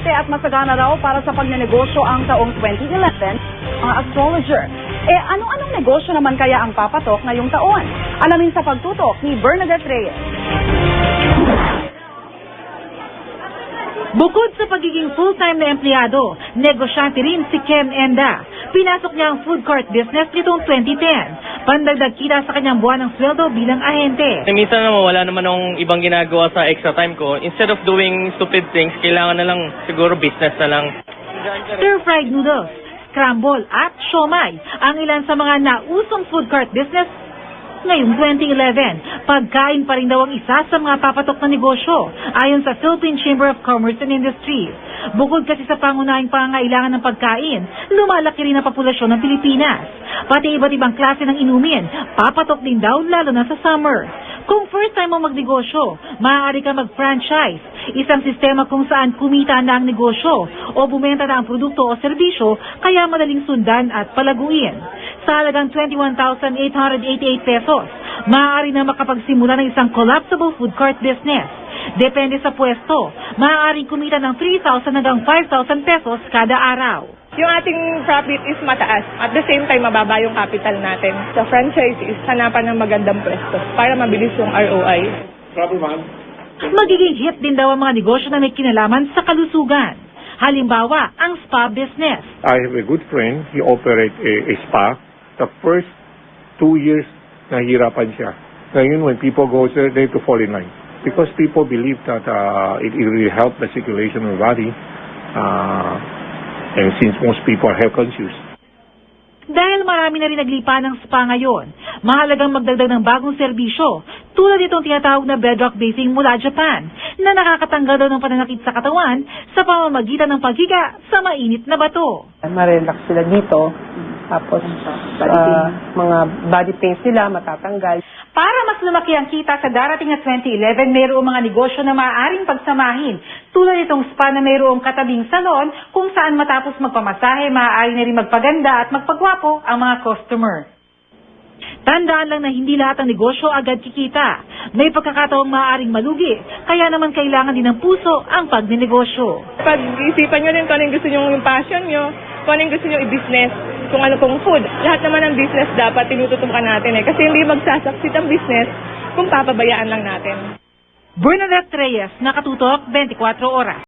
maswerte at masagana raw para sa pagnenegosyo ang taong 2011, mga astrologer. Anong negosyo naman kaya ang papatok ngayong taon? Alamin sa pagtutok ni Bernadette Reyes. Bukod sa pagiging full-time na empleyado, negosyante rin si Ken Enda. Pinasok niya ang food court business nitong 2010. Pandagdag kita sa kanyang buwan ng sweldo bilang ahente. Minsan naman wala naman akong ibang ginagawa sa extra time ko. Instead of doing stupid things, kailangan na lang siguro business na lang. Stir-fried noodles, scramble at siomai ang ilan sa mga nausong food court business ngayong 2011. Pagkain pa rin daw ang isa sa mga papatok na negosyo ayon sa Philippine Chamber of Commerce and Industries. Bukod kasi sa pangunahing pangangailangan ng pagkain, lumalaki rin ang populasyon ng Pilipinas. Pati iba't ibang klase ng inumin, papatok din daw lalo na sa summer. Kung first time mo magnegosyo, maaari ka mag-franchise, isang sistema kung saan kumita na ang negosyo o bumenta na ang produkto o serbisyo kaya madaling sundan at palaguin. Sa halagang 21,888 pesos, maaari na makapagsimula ng isang collapsible food court business. Depende sa pwesto, maaaring kumita ng 3,000 hanggang 5,000 pesos kada araw. Yung ating profit is mataas. At the same time, mababa yung capital natin. Sa franchise is hanapan ng magandang pwesto para mabilis yung ROI. Magiging hit din daw ang mga negosyo na may kinalaman sa kalusugan. Halimbawa, ang spa business. I have a good friend. He operates a spa. The first 2 years, nahihirapan siya. Ngayon, when people go there, they have to fall in line. Because people believe that it will help the circulation of the body. And since most people are health conscious. Dahil marami na rin naglipa ng spa ngayon, mahalagang magdagdag ng bagong serbisyo tulad itong tinatawag na bedrock basing mula Japan na nakakatanggal daw ng pananakit sa katawan sa pamamagitan ng paghiga sa mainit na bato. Ma-relax sila dito, tapos mga body pains nila matatanggal. Para mas lumaki ang kita sa darating na 2011, mayroong mga negosyo na maaaring pagsamahin. Tulad itong spa na mayroong katabing salon kung saan matapos magpamasahe, maaari na rin magpaganda at magpagwapo ang mga customer. Tandaan lang na hindi lahat ng negosyo agad kikita. May pagkakataong maaaring malugi, kaya naman kailangan din ng puso ang pagnenegosyo. Pag-isipan nyo rin kung ano yung gusto nyo, yung passion nyo, kung ano yung gusto nyo i-business, kung ano pong food. Lahat naman ng business dapat tinututukan natin kasi hindi magsasucceed ang business kung papabayaan lang natin. Bernadette Reyes, Nakatutok, 24 Oras.